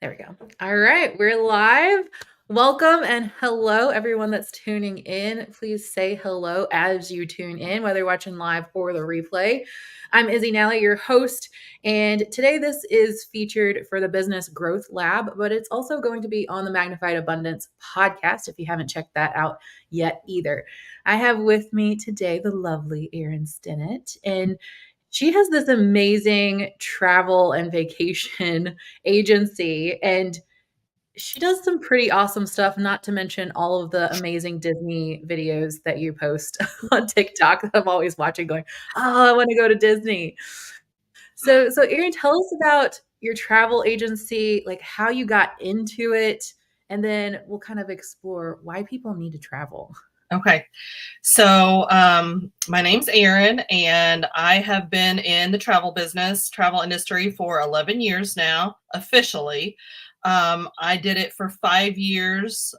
There we go. All right, we're live. Welcome and hello, everyone that's tuning in. Please say hello as you tune in, whether you're watching live or the replay. I'm Izzy Nally, your host, and today this is featured for the Business Growth Lab, but it's also going to be on the Magnified Abundance podcast if you haven't checked that out yet either. I have with me today the lovely Erin Stennett, and she has this amazing travel and vacation agency, and she does some pretty awesome stuff, not to mention all of the amazing Disney videos that you post on TikTok that I'm always watching going, "Oh, I want to go to Disney." So Erin, tell us about your travel agency, like how you got into it, and then we'll kind of explore why people need to travel. Okay. So, my name's Erin, and I have been in the travel industry for 11 years now, officially. I did it for 5 years.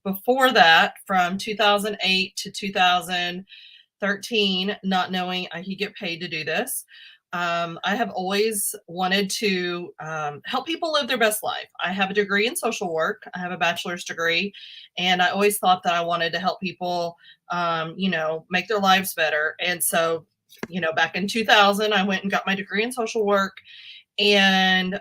Before that, from 2008 to 2013, not knowing I could get paid to do this. I have always wanted to help people live their best life. I have a degree in social work. I have a bachelor's degree, and I always thought that I wanted to help people, make their lives better. And so, back in 2000, I went and got my degree in social work. And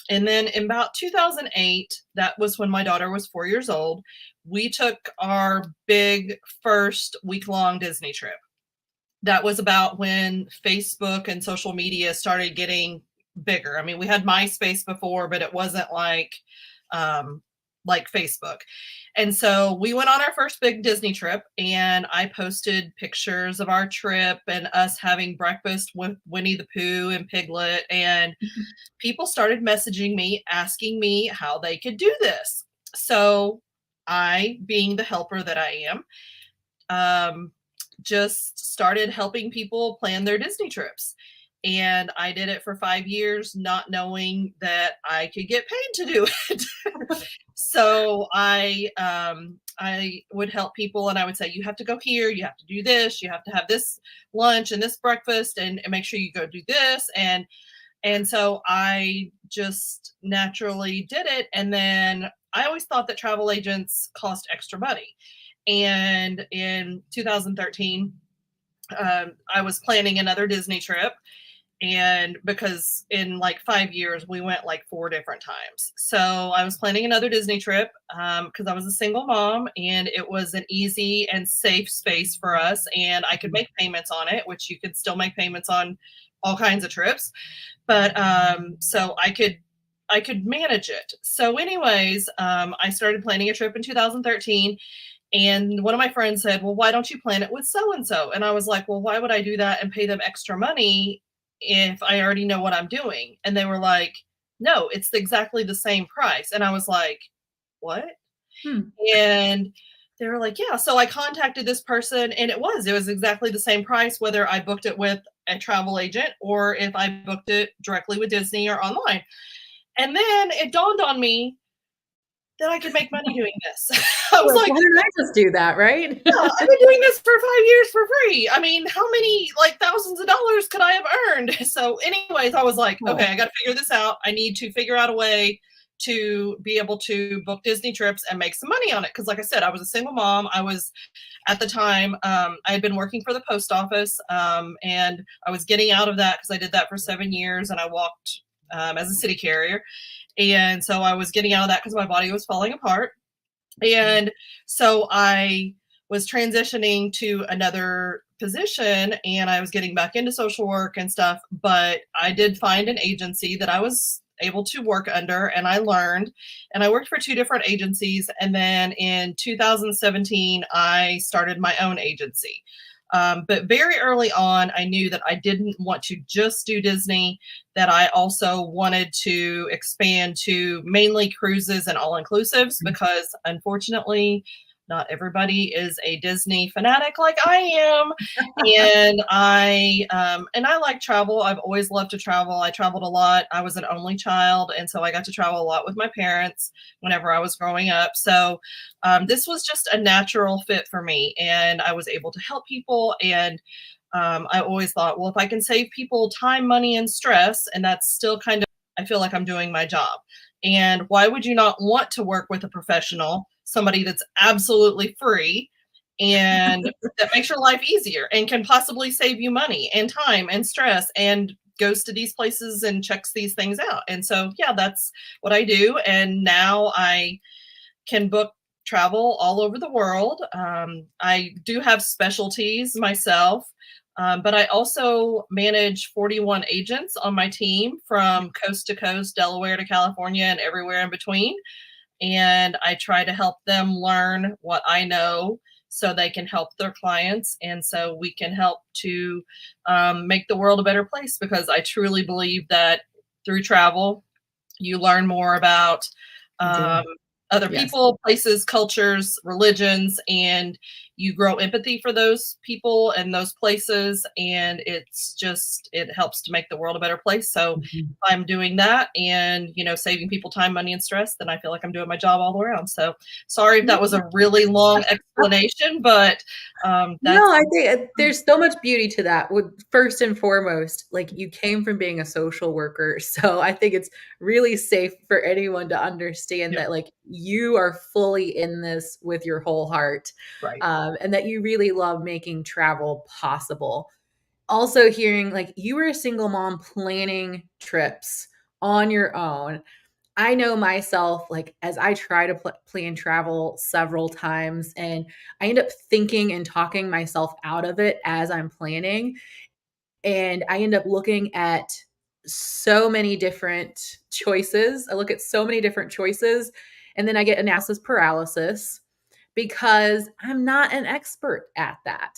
then in about 2008, that was when my daughter was 4 years old. We took our big first week-long Disney trip. That was about when Facebook and social media started getting bigger. I mean, we had MySpace before, but it wasn't like Facebook. And so we went on our first big Disney trip, and I posted pictures of our trip and us having breakfast with Winnie the Pooh and Piglet. And people started messaging me, asking me how they could do this. So I, being the helper that I am, just started helping people plan their Disney trips. And I did it for 5 years, not knowing that I could get paid to do it. So I would help people, and I would say, you have to go here, you have to do this, you have to have this lunch and this breakfast, and make sure you go do this. And so I just naturally did it. And then I always thought that travel agents cost extra money. And in 2013, I was planning another Disney trip. And because in like 5 years, we went like 4 different times. So I was planning another Disney trip because I was a single mom, and it was an easy and safe space for us. And I could make payments on it, which you could still make payments on all kinds of trips. But so I could manage it. So anyways, I started planning a trip in 2013. And one of my friends said, well, why don't you plan it with so-and-so? And I was like, well, why would I do that and pay them extra money if I already know what I'm doing? And they were like, no, it's exactly the same price. And I was like, what? And they were like, yeah. So I contacted this person, and it was exactly the same price, whether I booked it with a travel agent or if I booked it directly with Disney or online. And then it dawned on me that I could make money doing this. I was like, Why didn't I just do that, right? yeah, I've been doing this for 5 years for free. I mean, how many like thousands of dollars could I have earned? So anyways, I was like, okay, I got to figure this out. I need to figure out a way to be able to book Disney trips and make some money on it. Cause like I said, I was a single mom. I was at the time, I had been working for the post office, and I was getting out of that because I did that for 7 years, and I walked as a city carrier. And so I was getting out of that because my body was falling apart. And so I was transitioning to another position, and I was getting back into social work and stuff. But I did find an agency that I was able to work under, and I learned, and I worked for 2 different agencies. And then in 2017, I started my own agency. But very early on, I knew that I didn't want to just do Disney, that I also wanted to expand to mainly cruises and all-inclusives, because unfortunately, not everybody is a Disney fanatic like I am. And I like travel. I've always loved to travel. I traveled a lot. I was an only child, and so I got to travel a lot with my parents whenever I was growing up. So this was just a natural fit for me, and I was able to help people. And I always thought, well, if I can save people time, money, and stress, and that's still kind of, I feel like I'm doing my job. And why would you not want to work with a professional, somebody that's absolutely free and that makes your life easier and can possibly save you money and time and stress and goes to these places and checks these things out. And so, yeah, that's what I do. And now I can book travel all over the world. I do have specialties myself, but I also manage 41 agents on my team from coast to coast, Delaware to California, and everywhere in between. And I try to help them learn what I know so they can help their clients. And so we can help to make the world a better place, because I truly believe that through travel, you learn more about You do. um, other Yes. people, places, cultures, religions, and you grow empathy for those people and those places. And it helps to make the world a better place. So Mhm. if I'm doing that and, saving people time, money, and stress, then I feel like I'm doing my job all the way around. So sorry if Yeah. that was a really long explanation, but No, that's I think there's so much beauty to that. With first and foremost, like you came from being a social worker, so I think it's really safe for anyone to understand yeah, that like you are fully in this with your whole heart, right, and that you really love making travel possible. Also, hearing like you were a single mom planning trips on your own. I know myself, like, as I try to plan travel several times, and I end up thinking and talking myself out of it as I'm planning. And I end up looking at so many different choices. I look at so many different choices, and then I get analysis paralysis because I'm not an expert at that.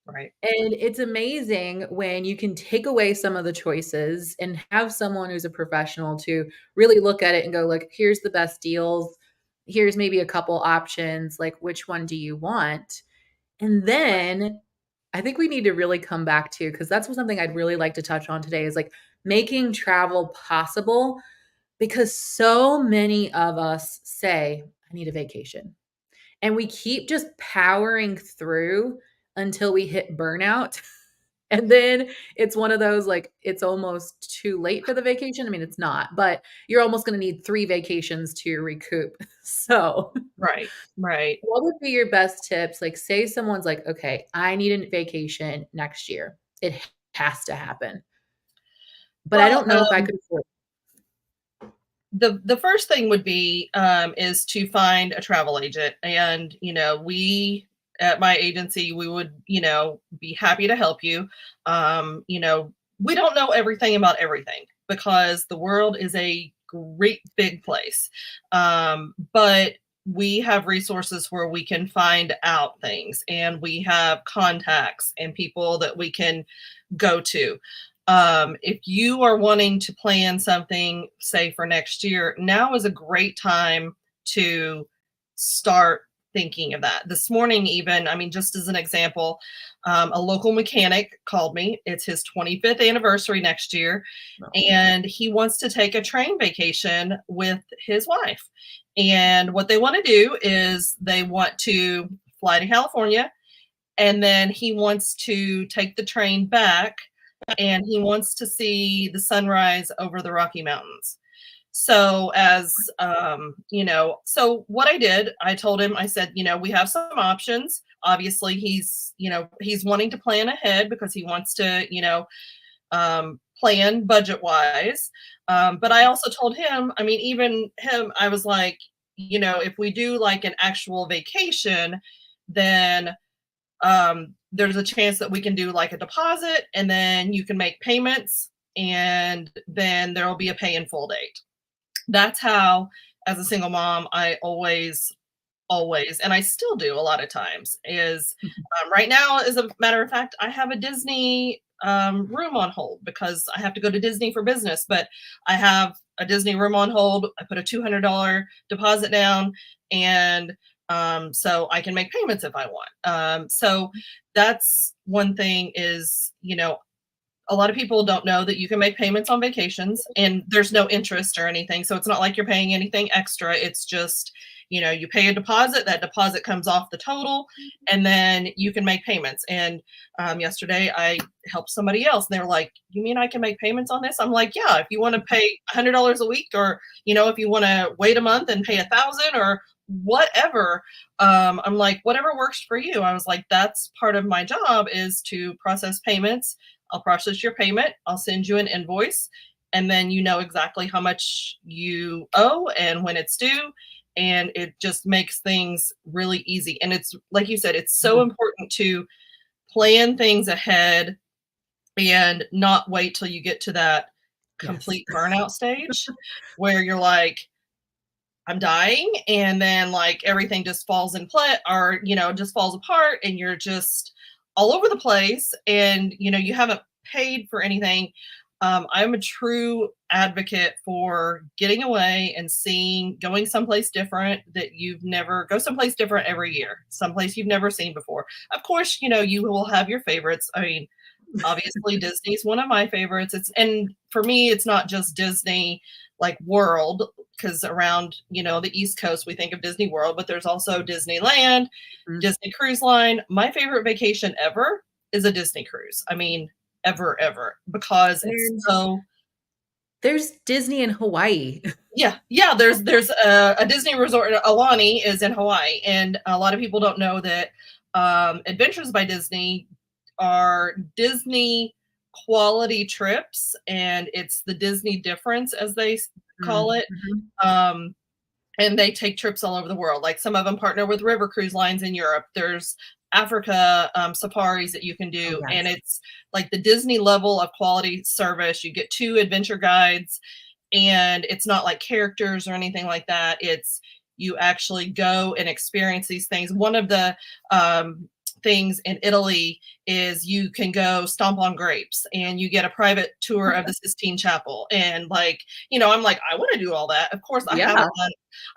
right, And it's amazing when you can take away some of the choices and have someone who's a professional to really look at it and go like, here's the best deals. Here's maybe a couple options. Like, which one do you want? And then I think we need to really come back to, because that's something I'd really like to touch on today, is like making travel possible, because so many of us say, I need a vacation. And we keep just powering through until we hit burnout. And then it's one of those, like, it's almost too late for the vacation. I mean, it's not, but you're almost gonna need 3 vacations to recoup. So, right, right. what would be your best tips? Like, say someone's like, "Okay, I need a vacation next year. It has to happen, but I Well, don't know if I could afford." the first thing would be is to find a travel agent. And we at my agency, we would be happy to help you. We don't know everything about everything, because the world is a great big place, but we have resources where we can find out things, and we have contacts and people that we can go to. If you are wanting to plan something, say for next year, now is a great time to start thinking of that. This morning, even, I mean, just as an example, a local mechanic called me. It's his 25th anniversary next year, No. and he wants to take a train vacation with his wife. And what they want to do is they want to fly to California, and then he wants to take the train back, and he wants to see the sunrise over the Rocky Mountains. So so what I did, I told him, I said, we have some options. Obviously, he's wanting to plan ahead because he wants to, plan budget wise. But I also told him, I mean, even him, I was like, if we do like an actual vacation, then there's a chance that we can do like a deposit, and then you can make payments, and then there will be a pay in full date. That's how, as a single mom, I always, and I still do a lot of times, is right now, as a matter of fact, I have a Disney room on hold because I have to go to Disney for business, but I have a Disney room on hold. I put a $200 deposit down, and so I can make payments if I want. So that's one thing is, a lot of people don't know that you can make payments on vacations and there's no interest or anything. So it's not like you're paying anything extra. It's just, you pay a deposit, that deposit comes off the total, and then you can make payments. And yesterday I help somebody else. And they're like, you mean I can make payments on this? I'm like, yeah, if you want to pay $100 a week, or, if you want to wait a month and pay 1,000 or whatever, I'm like, whatever works for you. I was like, that's part of my job, is to process payments. I'll process your payment. I'll send you an invoice, and then you know exactly how much you owe and when it's due. And it just makes things really easy. And it's like you said, it's so Mhm. important to plan things ahead and not wait till you get to that Yes. complete burnout stage where you're like, I'm dying, and then like everything just falls in play, or just falls apart, and you're just all over the place, and you haven't paid for anything. I'm a true advocate for getting away and going someplace different, that you've never go someplace different every year, someplace you've never seen before. Of course, you will have your favorites. I mean, obviously Disney's one of my favorites. And for me, it's not just Disney like World, because around, the East Coast we think of Disney World, but there's also Disneyland, Mhm. Disney Cruise Line. My favorite vacation ever is a Disney cruise. I mean, ever, because it's There's so. there's Disney in Hawaii. Yeah. There's a Disney resort. Alani is in Hawaii, and a lot of people don't know that Adventures by Disney are Disney quality trips, and it's the Disney difference, as they call Mm, it. mhm. Um, and they take trips all over the world. Like some of them partner with river cruise lines in Europe. There's Africa safaris that you can Oh, do, and yes. it's like the Disney level of quality service. You get 2 adventure guides, and it's not like characters or anything like that. It's you actually go and experience these things. One of the things in Italy is you can go stomp on grapes, and you get a private tour of the Sistine Chapel. And like, I'm like, I want to do all that. Of course, Yeah.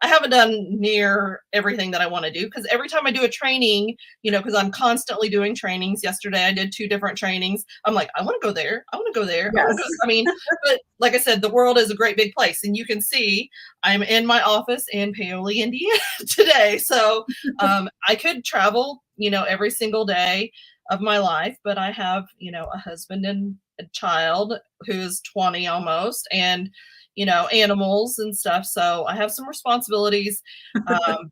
I haven't done near everything that I want to do, because every time I do a training, because I'm constantly doing trainings. Yesterday I did 2 different trainings. I'm like, I want to go there. I want to go there. I want to go. Yes. I mean, but like I said, the world is a great big place, and you can see I'm in my office in Paoli, Indiana today. So I could travel, every single day of my life, but I have, a husband and a child who's 20 almost, and animals and stuff. So I have some responsibilities.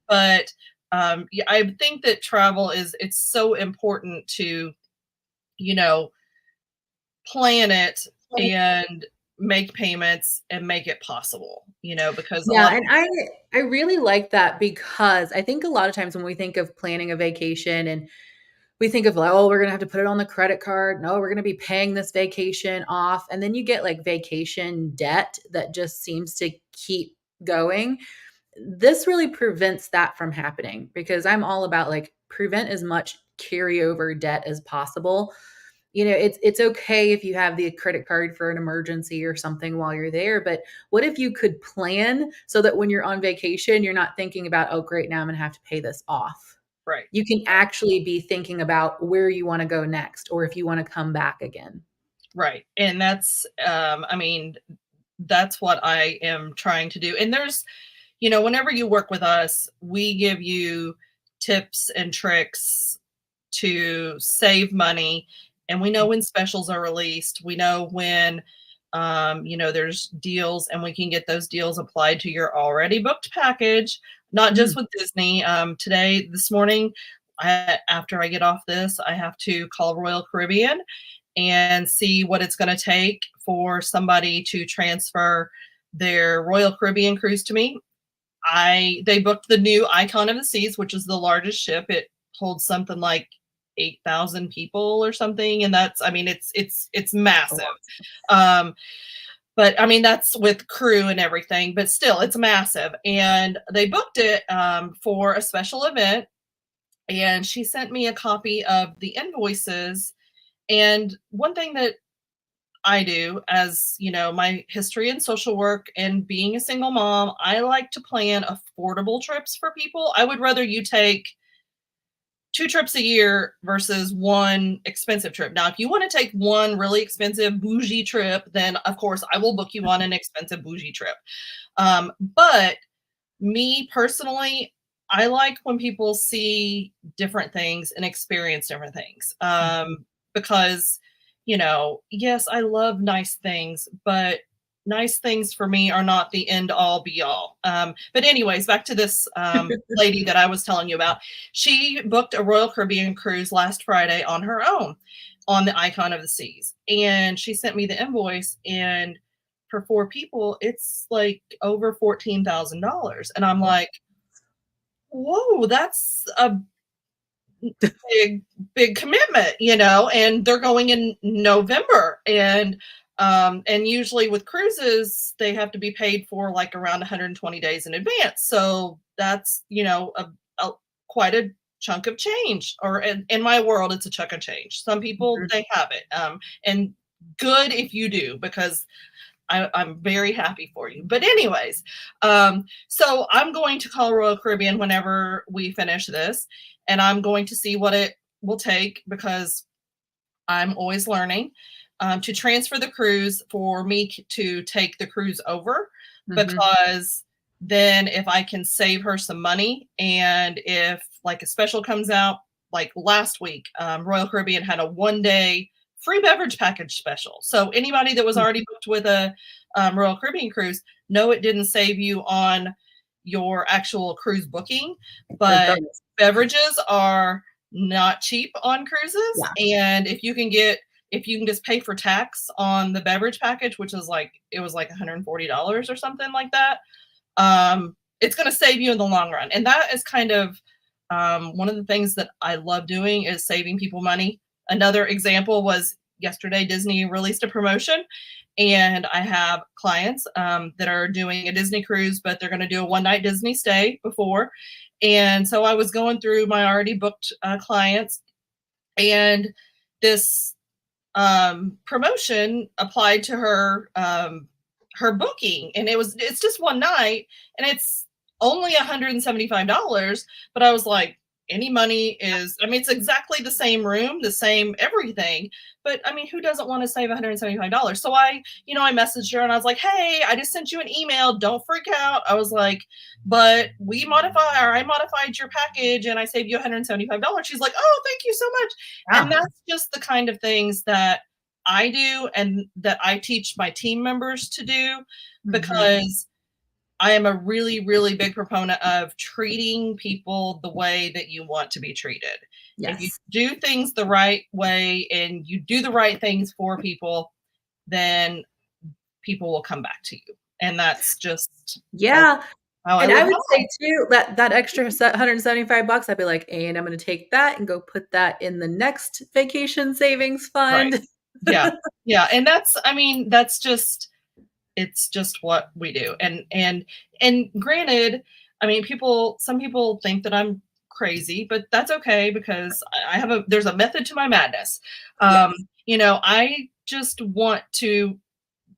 But yeah, I think that travel it's so important to, you know, plan it and make payments and make it possible, because a Yeah, lot of and I really like that because I think a lot of times when we think of planning a vacation and we think of like, oh, we're gonna have to put it on the credit card. No, we're gonna be paying this vacation off. And then you get like vacation debt that just seems to keep going. This really prevents that from happening because I'm all about like prevent as much carryover debt as possible. It's okay if you have the credit card for an emergency or something while you're there, but what if you could plan so that when you're on vacation, you're not thinking about, oh, great, now I'm gonna have to pay this off. right. You can actually be thinking about where you want to go next or if you want to come back again. Right. And that's I mean, that's what I am trying to do. And there's, whenever you work with us, we give you tips and tricks to save money. And we know when specials are released. We know when there's deals, and we can get those deals applied to your already booked package, not just Mm, with Disney. This morning, after I get off this, I have to call Royal Caribbean and see what it's going to take for somebody to transfer their Royal Caribbean cruise to me. They booked the new Icon of the Seas, which is the largest ship. It holds something like 8,000 people or something, and that's, I mean, it's a massive. lot. Um, but I mean, that's with crew and everything, but still, it's massive. And they booked it for a special event, and she sent me a copy of the invoices. And one thing that I do, as my history in social work and being a single mom, I like to plan affordable trips for people. I would rather you take 2 trips a year versus one expensive trip. Now, if you want to take one really expensive bougie trip, then of course I will book you on an expensive bougie trip. But me personally, I like when people see different things and experience different things, because yes, I love nice things, but nice things for me are not the end all be all. But anyways, back to this lady that I was telling you about. She booked a Royal Caribbean cruise last Friday on her own on the Icon of the Seas. And she sent me the invoice, and for 4 people, it's like over $14,000. And I'm like, whoa, that's a big commitment, and they're going in November. And usually with cruises, they have to be paid for like around 120 days in advance. So that's, a quite a chunk of change. Or in my world, it's a chunk of change. Some people, Mhm. they have it. And good if you do, because I'm very happy for you. But anyways, so I'm going to call Royal Caribbean whenever we finish this, and I'm going to see what it will take, because I'm always learning, to transfer the cruise for me to take the cruise over, Mhm. because then if I can save her some money, and if like a special comes out, like last week, Royal Caribbean had a 1 day free beverage package special. So anybody that was already booked with a Royal Caribbean cruise, no, it didn't save you on your actual cruise booking, Great but bonus. beverages are not cheap on cruises. Yeah. And if you can just pay for tax on the beverage package, which is like, it was like $140 or something like that, it's going to save you in the long run. And that is kind of one of the things that I love doing, is saving people money. Another example was yesterday, Disney released a promotion, and I have clients that are doing a Disney cruise, but they're going to do a 1 night Disney stay before. And so I was going through my already booked clients, and this promotion applied to her booking, and it's just 1 night, and it's only $175. But I was like, any money is, I mean, it's exactly the same room, the same everything, but I mean, who doesn't want to save $175? So I messaged her, and I was like, hey, I just sent you an email, don't freak out. I was like, but I modified your package, and I saved you $175. She's like, oh, thank you so much. And Yeah. that's just the kind of things that I do, and that I teach my team members to do, Mhm. because I am a really, really big proponent of treating people the way that you want to be treated. If you Yes. do things the right way, and you do the right things for people, then people will come back to you. And that's just Yeah. how I And I live would my say life. too that that extra $175, I'd be like, and I'm going to take that and go put that in the next vacation savings Right. fund. Yeah. Yeah. And I mean, it's just what we do. And granted, I mean, some people think that I'm crazy, but that's okay, because there's a method to my madness. Yes. I just want to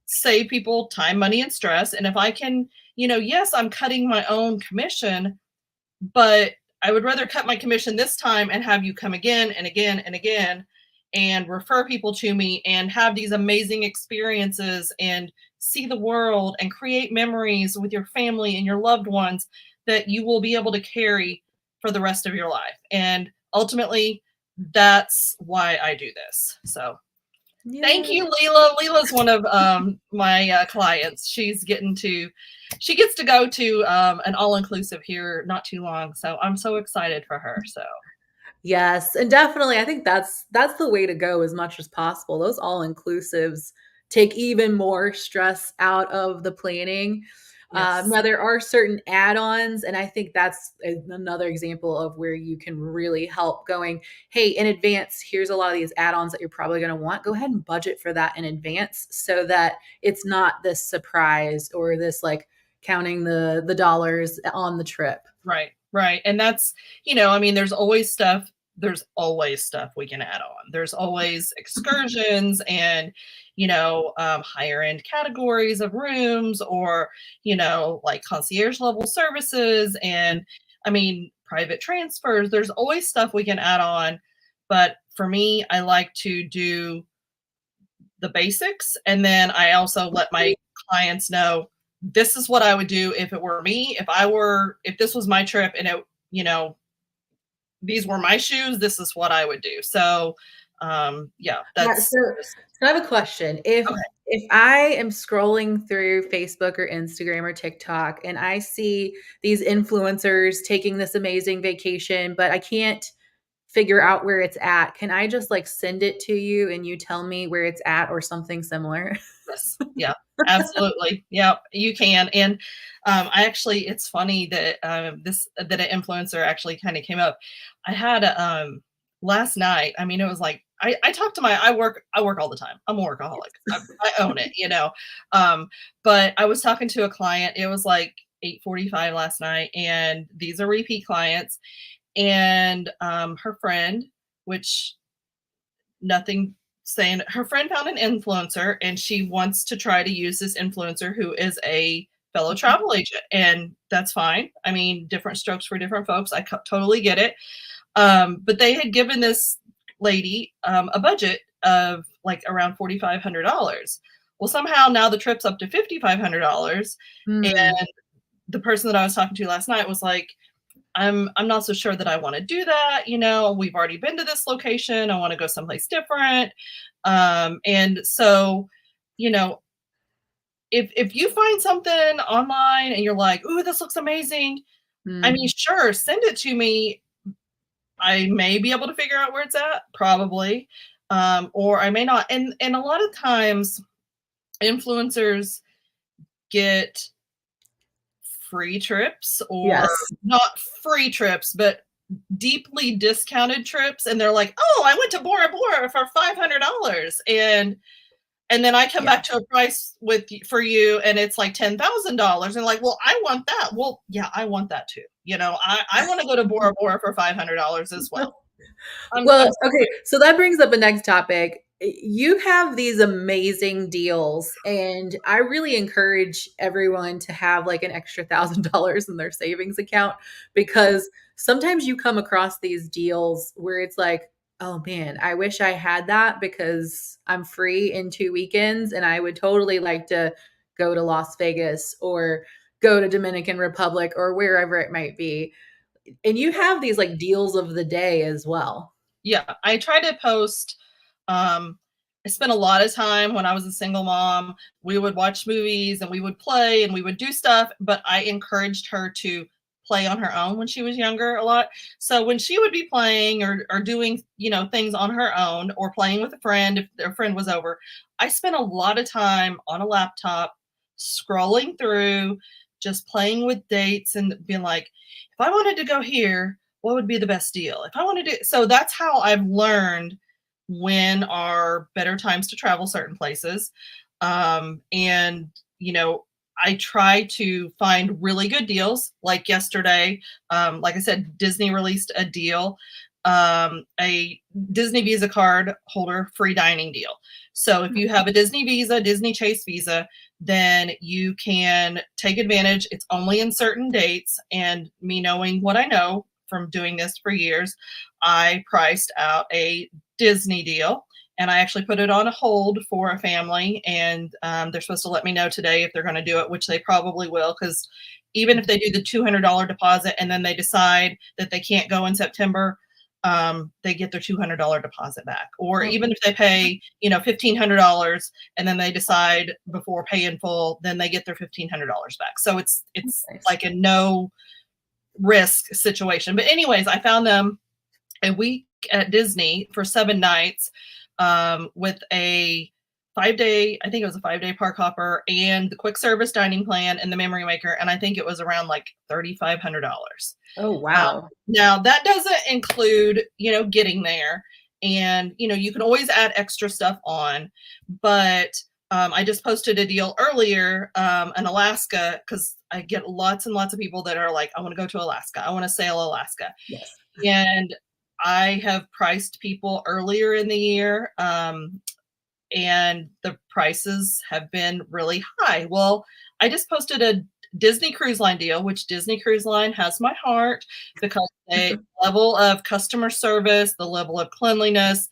save people time, money, and stress. And if I can, yes, I'm cutting my own commission, but I would rather cut my commission this time and have you come again and again and again, and refer people to me, and have these amazing experiences, and see the world, and create memories with your family and your loved ones that you will be able to carry for the rest of your life. And ultimately, that's why I do this. So thank Yeah. you, Leela. Leela's one of my clients. She gets to go to an all-inclusive here not too long. So I'm so excited for her. So Yes, and definitely, I think that's the way to go as much as possible. Those all-inclusives take even more stress out of the planning. yes, Now there are certain add-ons, and I think that's another example of where you can really help going, "Hey, in advance, here's a lot of these add-ons that you're probably gonna want. Go ahead and budget for that in advance so that it's not this surprise or this, like, counting the dollars on the trip." right, right. And that's, I mean, there's always stuff we can add on. There's always excursions, and higher end categories of rooms, or like concierge level services, and I mean, private transfers. There's always stuff we can add on. But for me, I like to do the basics, and then I also let my clients know, this is what I would do if it were me. If this was my trip, and you know these were my shoes, this is what I would do. So Yeah, Yeah, that's just so I have a question. okay. If I am scrolling through Facebook or Instagram or TikTok and I see these influencers taking this amazing vacation, but I can't figure out where it's at, can I just like send it to you and you tell me where it's at or something similar? Yes. Yeah, absolutely. Yeah, you can. And I actually, it's funny that that an influencer actually kind of came up. I had last night. I mean, it was like I talk to I work all the time. I'm a workaholic. I own it, you know. Um, but I was talking to a client. It was like 8:45 last night, and these are repeat clients. And her friend, which nothing saying her friend found an influencer and she wants to try to use this influencer who is a fellow Mhm. travel agent, and that's fine. I mean, different strokes for different folks. Totally get it. But they had given this lady a budget of like around $4,500. Well, somehow now the trip's up to $5,500, Hmm. and the person that I was talking to last night was like, I'm not so sure that I want to do that. You know, we've already been to this location. I want to go someplace different. And so, you know, if you find something online and you're like, "Ooh, this looks amazing," I mean, Hmm. sure, send it to me. I may be able to figure out where it's at, probably, or I may not. And a lot of times, influencers get free trips, or Yes. not free trips, but deeply discounted trips, and they're like, "Oh, I went to Bora Bora for $500," and then I come Yeah. back to a price for you, and it's like $10,000, and like, well, I want that. Well, yeah, I want that too. You know, I want to go to Bora Bora for $500 as well. I'm Well, okay, so that brings up a next topic. You have these amazing deals, and I really encourage everyone to have like an extra $1,000 in their savings account because sometimes you come across these deals where it's like, oh man, I wish I had that because I'm free in 2 weekends and I would totally like to go to Las Vegas or go to Dominican Republic or wherever it might be. And you have these like deals of the day as well. Yeah, I try to post. I spent a lot of time when I was a single mom. We would watch movies and we would play and we would do stuff, but I encouraged her to play on her own when she was younger a lot. So when she would be playing or doing, you know, things on her own or playing with a friend, if their friend was over, I spent a lot of time on a laptop scrolling through, just playing with dates and being like, if I wanted to go here, what would be the best deal? If I want to do so, that's how I've learned when are better times to travel certain places. And you know, I try to find really good deals. Like yesterday, like I said, Disney released a deal, a Disney Visa card holder free dining deal. So if you have a Disney Visa, Disney Chase Visa, then you can take advantage. It's only in certain dates. And me knowing what I know from doing this for years, I priced out a Disney deal, and I actually put it on a hold for a family. And they're supposed to let me know today if they're going to do it, which they probably will, because even if they do the $200 deposit and then they decide that they can't go in September, they get their $200 deposit back. Or Oh, even if they pay, you know, $1,500 and then they decide before pay in full, then they get their $1,500 back. So it's nice. like a no risk situation. But anyways, I found them a week at Disney for 7 nights, with a 5 day, I think it was a 5 day park hopper and the quick service dining plan and the memory maker. And I think it was around like $3,500. Oh, Um, wow. Now that doesn't include, you know, getting there, and, you know, you can always add extra stuff on, but I just posted a deal earlier in Alaska, because I get lots and lots of people that are like, I want to go to Alaska. I want to sail Alaska. Yes. And I have priced people earlier in the year, and the prices have been really high. Well, I just posted a Disney Cruise Line deal, which Disney Cruise Line has my heart, because the level of customer service, the level of cleanliness,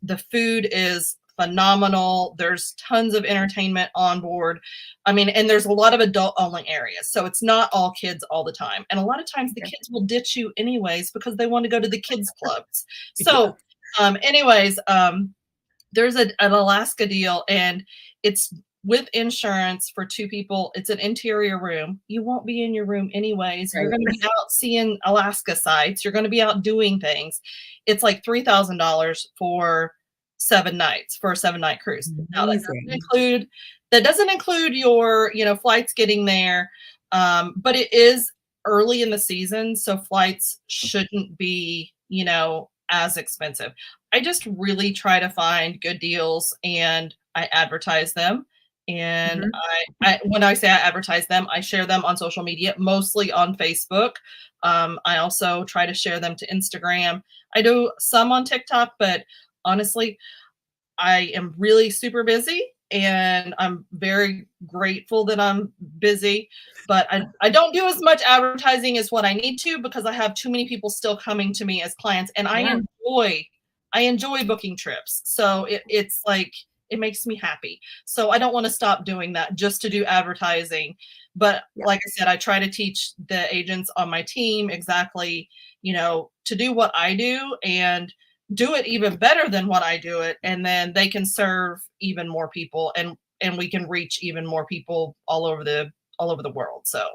the food is phenomenal. There's tons of entertainment on board. I mean, and there's a lot of adult only areas. So it's not all kids all the time. And a lot of times the Yeah. kids will ditch you anyways because they want to go to the kids clubs. Yeah. So Anyways, there's an Alaska deal, and it's with insurance for two people. It's an interior room. You won't be in your room anyways. You're going to Right. be out seeing Alaska sites. You're going to be out doing things. It's like $3,000 for 7 nights for a 7-night cruise. Now Amazing. that doesn't include your, flights getting there. But it is early in the season, so flights shouldn't be, as expensive. I just really try to find good deals and I advertise them. And Mhm. when I say I advertise them, I share them on social media, mostly on Facebook. I also try to share them to Instagram. I do some on TikTok, but honestly, I am really super busy and I'm very grateful that I'm busy, but I don't do as much advertising as what I need to because I have too many people still coming to me as clients and Yeah. I enjoy booking trips. So it's like it makes me happy. So I don't want to stop doing that just to do advertising. But Yeah. like I said, I try to teach the agents on my team exactly, to do what I do and do it even better than what I do it, and then they can serve even more people, and we can reach even more people all over the world. So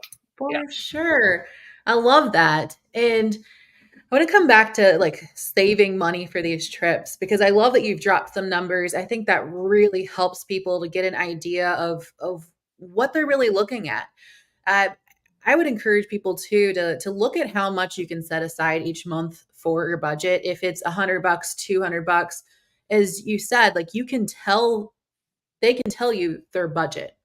yeah. For sure. I love that. And I want to come back to like saving money for these trips because I love that you've dropped some numbers. I think that really helps people to get an idea of what they're really looking at. Uh, I would encourage people too to look at how much you can set aside each month for your budget. If it's $100, $200, as you said, like you can tell they can tell you their budget.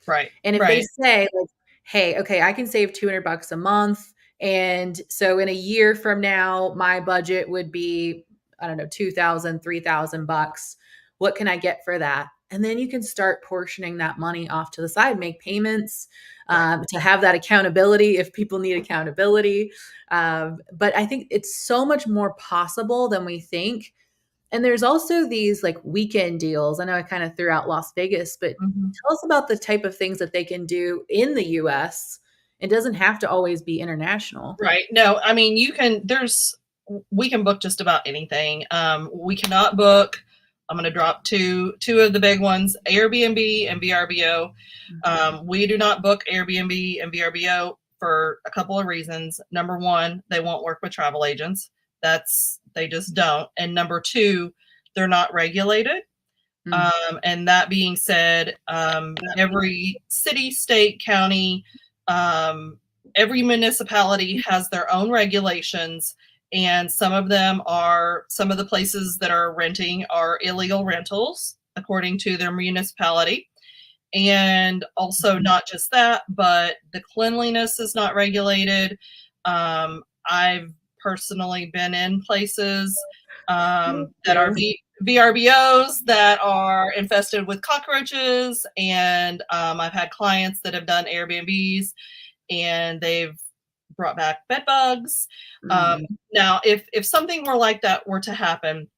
Right, And if they right. say like, "Hey, okay, I can save $200 a month, and so in a year from now, my budget would be, I don't know, 2,000, 3,000 bucks. What can I get for that?" And then you can start portioning that money off to the side, make payments, Right. to have that accountability if people need accountability. But I think it's so much more possible than we think, and there's also these like weekend deals. I know I kind of threw out Las Vegas, but Mhm. tell us about the type of things that they can do in the US. It doesn't have to always be international. Right. No, I mean, we can book just about anything. We cannot book. I'm going to drop two of the big ones, Airbnb and VRBO. We do not book Airbnb and VRBO for a couple of reasons. Number one, they won't work with travel agents. They just don't. And number two, they're not regulated. Mm. And that being said, every city, state, county, um, every municipality has their own regulations, and some of the places that are renting are illegal rentals according to their municipality. And also, Mhm. not just that, but the cleanliness is not regulated. I've personally been in places Me that are too. VRBOs that are infested with cockroaches, and I've had clients that have done Airbnbs and they've brought back bed bugs. Um, Mm. Now, if something were like that were to happen,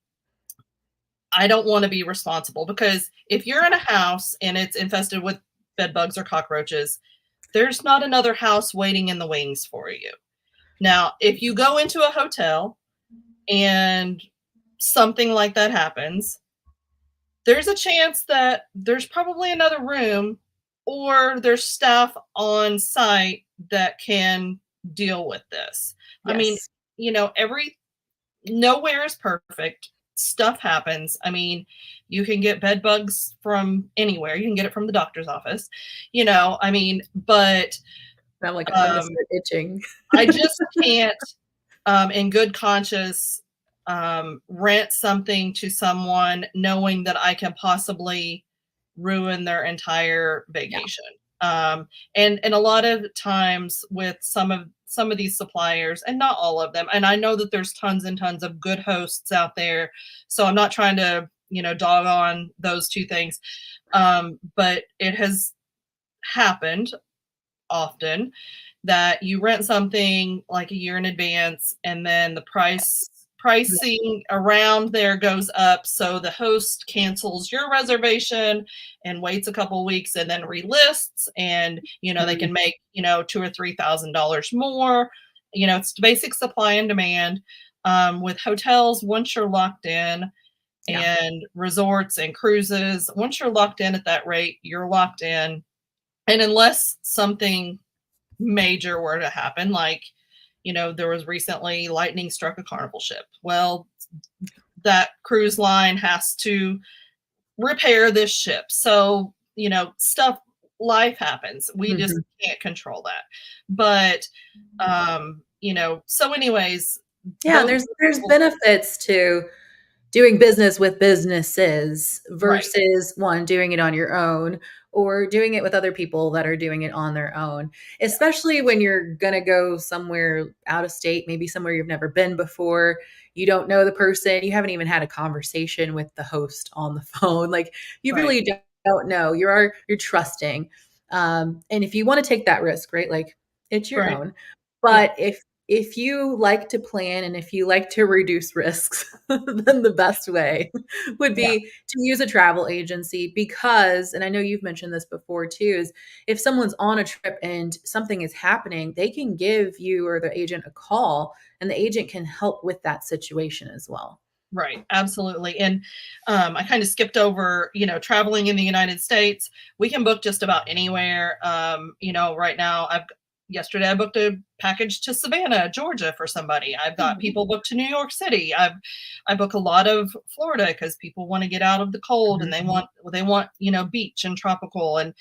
I don't want to be responsible because if you're in a house and it's infested with bed bugs or cockroaches, there's not another house waiting in the wings for you. Now, if you go into a hotel and something like that happens, there's a chance that there's probably another room or there's staff on site that can deal with this. I mean, Yes. every nowhere is perfect. Stuff happens. I mean, you can get bed bugs from anywhere. You can get it from the doctor's office, I mean, but I'm gonna um, start itching. I just can't, in good conscience, rent something to someone knowing that I can possibly ruin their entire Yeah. vacation. And a lot of times with some of these suppliers, and not all of them, and I know that there's tons and tons of good hosts out there, so I'm not trying to dog on those two things, but it has happened often that you rent something like a year in advance and then the pricing around there goes up, so the host cancels your reservation and waits a couple weeks and then relists, and they Mhm. can make $2,000 or $3,000 more. It's basic supply and demand. With hotels, once you're locked in, Yeah. and resorts and cruises, once you're locked in at that rate, you're locked in. And unless something major were to happen, like, there was recently lightning struck a Carnival ship. Well, that cruise line has to repair this ship. So, stuff, life happens. We just Mhm. can't control that. But, so anyways, Yeah, those there's people, benefits to doing business with businesses right, versus one doing it on your own or doing it with other people that are doing it on their own, yeah, especially when you're going to go somewhere out of state, maybe somewhere you've never been before. You don't know the person, you haven't even had a conversation with the host on the phone. Like you right, really don't know. You're trusting. And if you want to take that risk, right? Like it's your right, own. yeah, But if you like to plan and if you like to reduce risks, then the best way would yeah, be to use a travel agency because, and I know you've mentioned this before too, is if someone's on a trip and something is happening, they can give you or the agent a call and the agent can help with that situation as well. right, absolutely. And I kind of skipped over, traveling in the United States. We can book just about anywhere. Right now, yesterday I booked a package to Savannah, Georgia for somebody. I've got Mhm. people booked to New York City. I book a lot of Florida because people want to get out of the cold and Mhm. they want beach and tropical,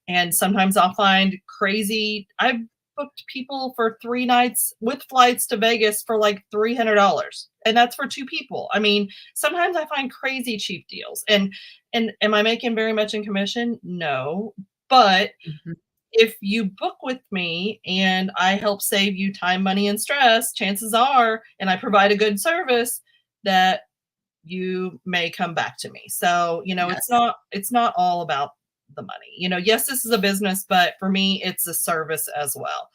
and sometimes I'll find crazy. I've booked people for 3 nights with flights to Vegas for like $300, and that's for two people. I mean, sometimes I find crazy cheap deals. And am I making very much in commission? No, but Mhm. if you book with me and I help save you time, money, and stress, chances are, and I provide a good service, that you may come back to me. So, Yes. it's not all about the money. Yes, this is a business, but for me, it's a service as well.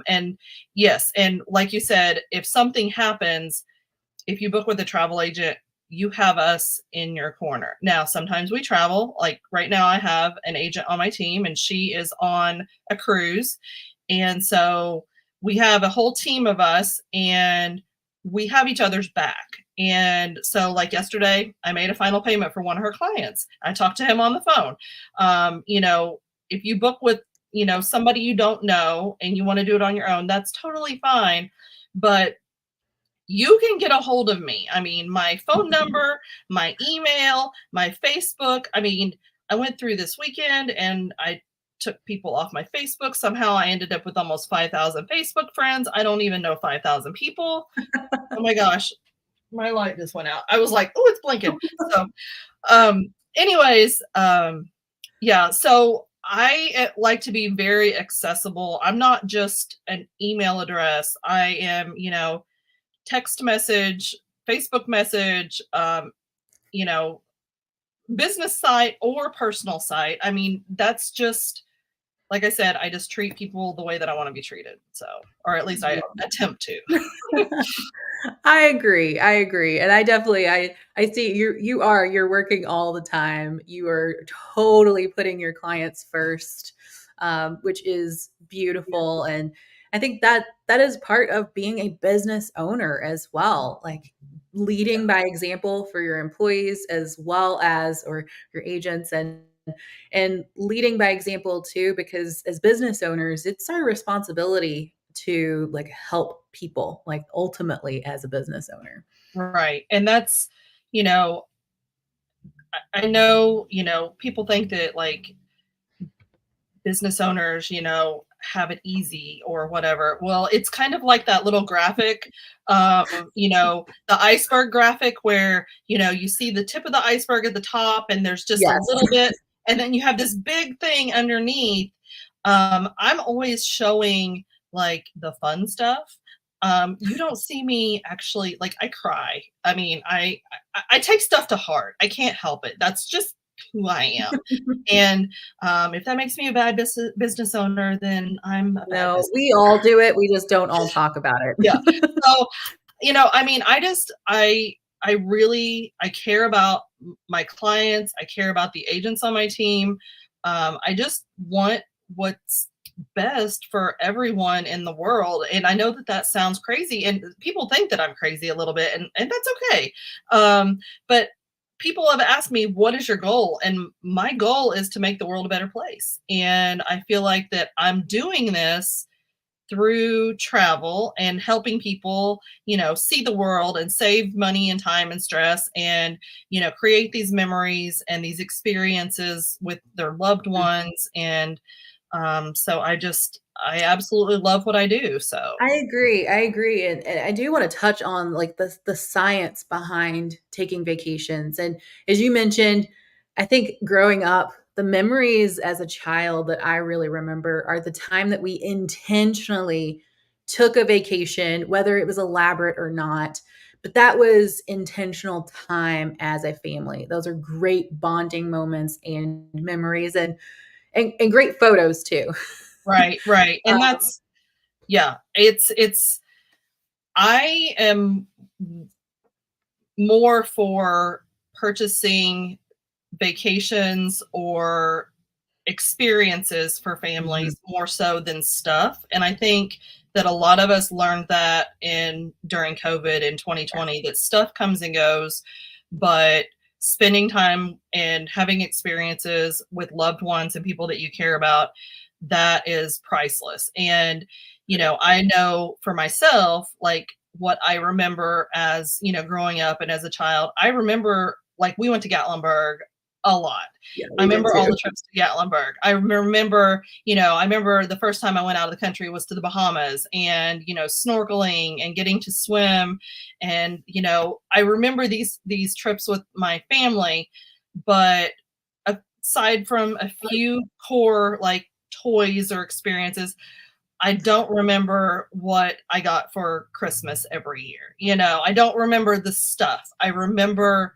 And yes, and like you said, if something happens, if you book with a travel agent, you have us in your corner. Now, sometimes we travel. Like right now, I have an agent on my team, and she is on a cruise. And so we have a whole team of us, and we have each other's back. And so, like yesterday, I made a final payment for one of her clients. I talked to him on the phone. If you book with, somebody you don't know and you want to do it on your own, that's totally fine. But you can get a hold of me. I mean, my phone number, my email, my Facebook. I mean, I went through this weekend and I took people off my Facebook. Somehow I ended up with almost 5,000 Facebook friends. I don't even know 5,000 people. Oh my gosh, my light just went out. I was like, oh, it's blinking. So, anyways, yeah, so I like to be very accessible. I'm not just an email address. I am, text message, Facebook message, you know, business site or personal site. I mean, that's just, like I said, I just treat people the way that I want to be treated. So, or at least I attempt to. I agree. I agree. And I definitely I see you're working all the time. You are totally putting your clients first, which is beautiful. And I think that that is part of being a business owner as well. Like Yeah, leading by example for your employees as well as or your agents and leading by example too because as business owners it's our responsibility to like help people like ultimately as a business owner. right. And that's, you know, I know, people think that like business owners, have it easy or whatever. Well, it's kind of like that little graphic, the iceberg graphic where, you see the tip of the iceberg at the top and there's just a Yes. little bit, and then you have this big thing underneath. I'm always showing like the fun stuff. You don't see me actually like I cry. I mean, I take stuff to heart. I can't help it. That's just who I am. And if that makes me a bad business owner, then I'm a bad No, business. we all do it, we just don't all talk about Yeah. it. So, I mean, I really I care about my clients. I care about the agents on my team. I just want what's best for everyone in the world. And I know that that sounds crazy, and people think that I'm crazy a little bit, and that's okay. But people have asked me, what is your goal? And my goal is to make the world a better place. And I feel like that I'm doing this through travel and helping people, see the world and save money and time and stress, and, create these memories and these experiences with their loved ones. And so I absolutely love what I do. So, I agree. I agree, and I do want to touch on like the science behind taking vacations. And as you mentioned, I think growing up, the memories as a child that I really remember are the time that we intentionally took a vacation, whether it was elaborate or not. But that was intentional time as a family. Those are great bonding moments and memories, and great photos too. right, right. And that's, yeah, it's, I am more for purchasing vacations or experiences for Mhm. families more so than stuff. And I think that a lot of us learned that in during COVID in Yeah. 2020, that stuff comes and goes, but spending time and having experiences with loved ones and people that you care about, that is priceless. And I know for myself, like what I remember as, growing up and as a child, I remember like we went to Gatlinburg a lot. Yeah, I we did remember all too. the trips to Gatlinburg. I remember the first time I went out of the country was to the Bahamas, and, snorkeling and getting to swim. And, I remember these trips with my family, but aside from a few core like toys or experiences, I don't remember what I got for Christmas every year. I don't remember the stuff. I remember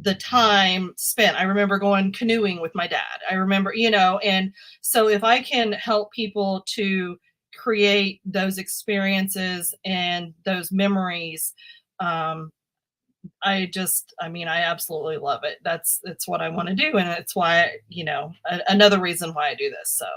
the time spent. I remember going canoeing with my dad. I remember, and so if I can help people to create those experiences and those memories, um, I absolutely love it. It's what I want to do. And it's why, another reason why I do this. So,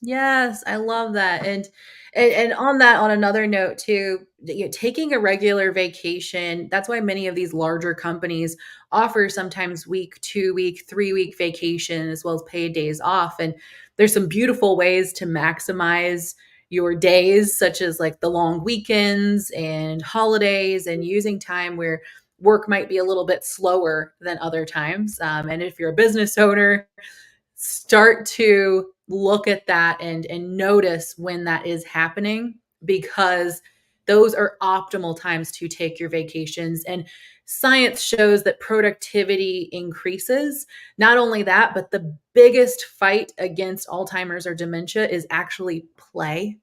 Yes, I love that, and on that, on another note too, taking a regular vacation, that's why many of these larger companies offer sometimes week, 2 week, 3 week vacation as well as paid days off. And there's some beautiful ways to maximize your days, such as like the long weekends and holidays, and using time where work might be a little bit slower than other times. And if you're a business owner, start to look at that and notice when that is happening, because those are optimal times to take your vacations. And science shows that productivity increases. Not only that, but the biggest fight against Alzheimer's or dementia is actually play,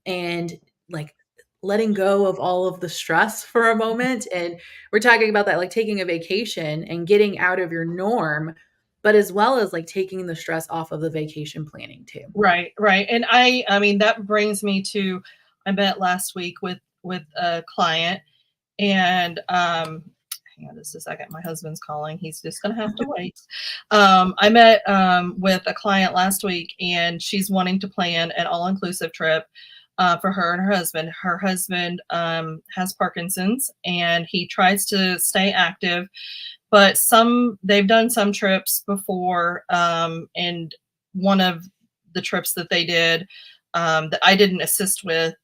and like letting go of all of the stress for a moment. And we're talking about that, like taking a vacation and getting out of your norm, but as well as like taking the stress off of the vacation planning too. right, right. And I mean, that brings me to, I met last week with a client. And hang on just a second. My husband's calling. He's just going to have to wait. I met with a client last week, and she's wanting to plan an all inclusive trip for her and her husband. Her husband has Parkinson's, and he tries to stay active, but they've done some trips before. And one of the trips that they did, that I didn't assist with,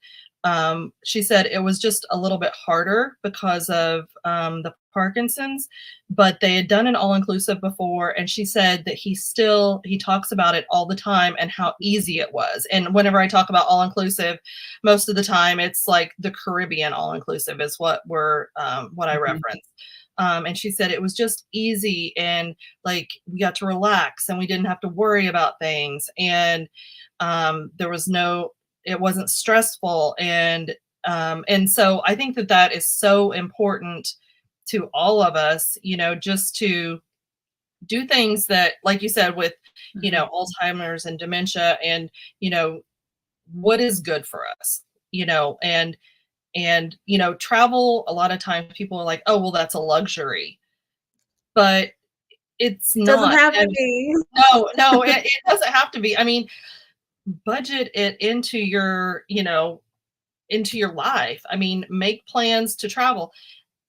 she said it was just a little bit harder because of the Parkinson's, but they had done an all inclusive before. And she said that he talks about it all the time and how easy it was. And whenever I talk about all inclusive, most of the time it's like the Caribbean all inclusive is what I Mhm. reference. And she said it was just easy, and like we got to relax and we didn't have to worry about things. And there was no, it wasn't stressful. And so I think that that is so important to all of us, just to do things that, like you said, with, Mhm. Alzheimer's and dementia, and, you know, what is good for us, and, travel, a lot of times people are like, oh, well, that's a luxury, but it's Doesn't not. have to And be. no, no, it doesn't have to be. I mean, budget it into your, into your life. I mean, make plans to travel.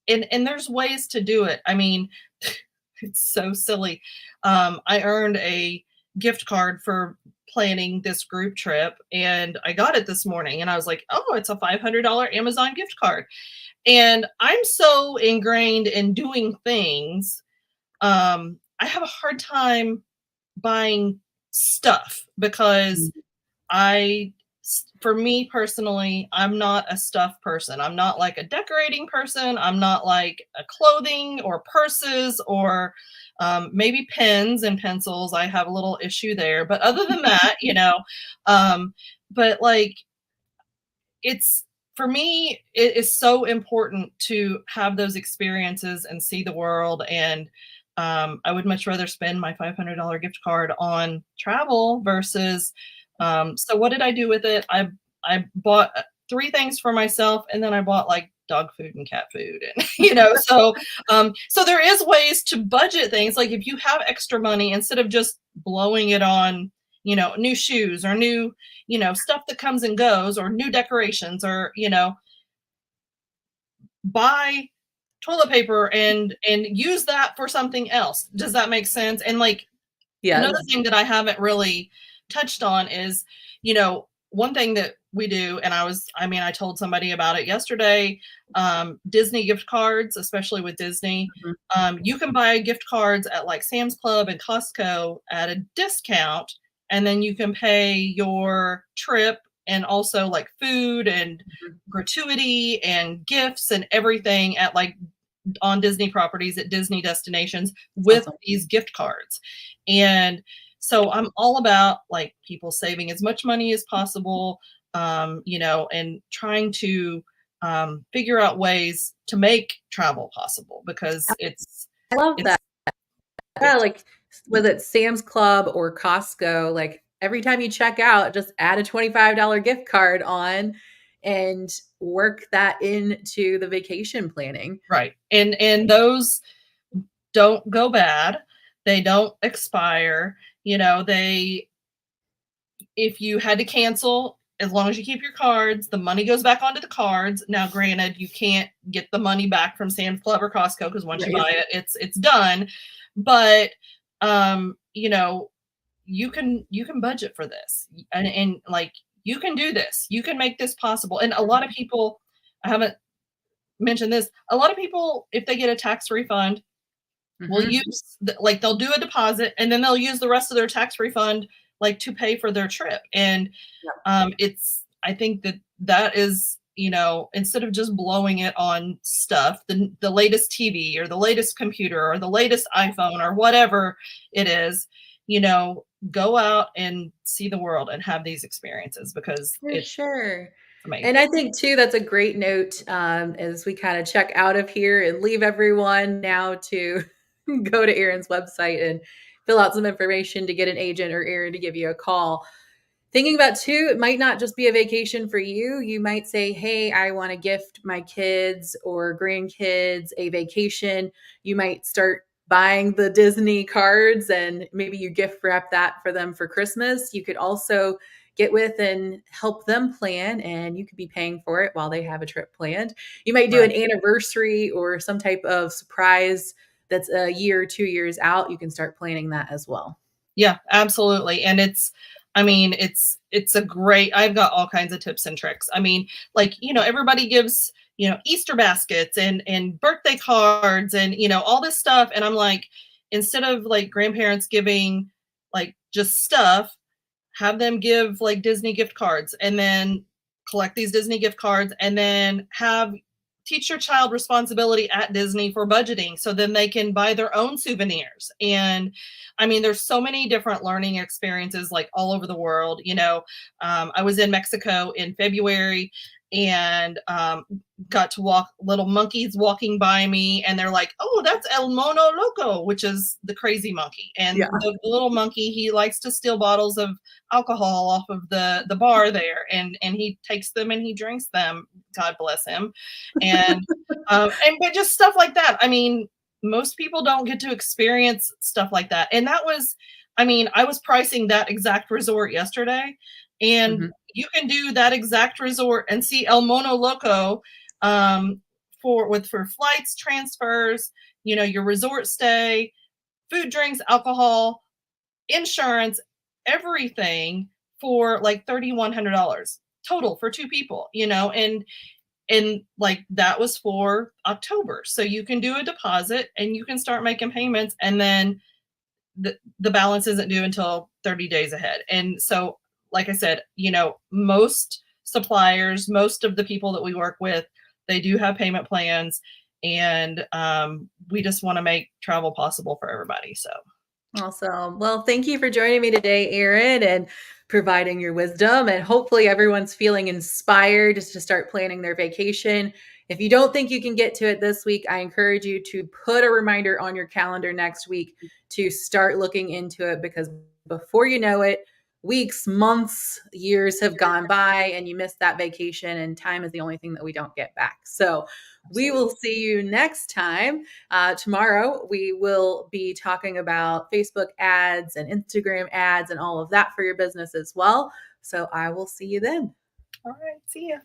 And there's ways to do it. I mean, it's so silly. I earned a gift card for planning this group trip, and I got it this morning, and I was like, "Oh, it's a $500 Amazon gift card." And I'm so ingrained in doing things, I have a hard time buying stuff because I for me personally, I'm not a stuff person. I'm not like a decorating person. I'm not like a clothing or purses or maybe pens and pencils. I have a little issue there. But other than that, um, but like it's for me, it is so important to have those experiences and see the world. And I would much rather spend my $500 gift card on travel versus. So what did I do with it? I bought three things for myself, and then I bought like dog food and cat food, and so there is ways to budget things. Like if you have extra money, instead of just blowing it on new shoes or new stuff that comes and goes or new decorations or, buy toilet paper and use that for something else. Does that make sense? And like another Yes. thing that I haven't really touched on is, one thing that we do, and I told somebody about it yesterday, Disney gift cards, especially with Disney. Mhm. You can buy gift cards at like Sam's Club and Costco at a discount, and then you can pay your trip and also like food and Mhm. gratuity and gifts and everything at like on Disney properties at Disney destinations with Awesome. these gift cards. And so I'm all about like people saving as much money as possible, and trying to figure out ways to make travel possible because I love that. it's Yeah, it's like whether it's Sam's Club or Costco, like every time you check out, just add a $25 gift card on and work that into the vacation planning. right. And those don't go bad. They don't expire. They if you had to cancel, as long as you keep your cards, the money goes back onto the cards. Now, granted, you can't get the money back from Sam's Club or Costco because once you Right. buy it, it's done. But um, you know, you can budget for this, and like you can do this. You can make this possible. And a lot of people, I haven't mentioned this. A lot of people, if they get a tax refund, will Mhm. use like they'll do a deposit and then they'll use the rest of their tax refund like to pay for their trip. And Yeah. it's I think that is, instead of just blowing it on stuff, the latest TV or the latest computer or the latest iPhone or whatever it is, go out and see the world and have these experiences because For it's sure. amazing. And I think too, that's a great note as we kind of check out of here and leave everyone now to go to Erin's website and fill out some information to get an agent or Erin to give you a call. Thinking about too, it might not just be a vacation for you. You might say, hey, I want to gift my kids or grandkids a vacation. You might start buying the Disney cards and maybe you gift wrap that for them for Christmas. You could also get with and help them plan, and you could be paying for it while they have a trip planned. You might do an Right. anniversary or some type of surprise that's a year or 2 years out. You can start planning that as well. Yeah, absolutely. And it's a great I've got all kinds of tips and tricks. I mean, like, everybody gives, Easter baskets and birthday cards and, all this stuff. And I'm like, instead of like grandparents giving like just stuff, have them give like Disney gift cards and then collect these Disney gift cards and then teach your child responsibility at Disney for budgeting so then they can buy their own souvenirs. And there's so many different learning experiences like all over the world. I was in Mexico in February and got to walk little monkeys walking by me and they're like, oh, that's El Mono Loco, which is the crazy monkey. And Yeah. the little monkey, he likes to steal bottles of alcohol off of the bar there and he takes them and he drinks them. God bless him. And but just stuff like that. most people don't get to experience stuff like that. And that was, I mean, I was pricing that exact resort yesterday, and Mhm. you can do that exact resort and see El Mono Loco for flights, transfers, you know, your resort stay, food, drinks, alcohol, insurance, everything for like $3,100 total for two people, you know, and like that was for October. So you can do a deposit and you can start making payments, and then the balance isn't due until 30 days ahead. And so, like I said, you know, most suppliers, most of the people that we work with, they do have payment plans, and we just want to make travel possible for everybody. So Awesome. Well, thank you for joining me today, Erin, and providing your wisdom. And hopefully, everyone's feeling inspired just to start planning their vacation. If you don't think you can get to it this week, I encourage you to put a reminder on your calendar next week to start looking into it, because before you know it, weeks, months, years have gone by and you missed that vacation, and time is the only thing that we don't get back. So, we will absolutely. see you next time. Tomorrow, we will be talking about Facebook ads and Instagram ads and all of that for your business as well. So I will see you then. All right. See ya.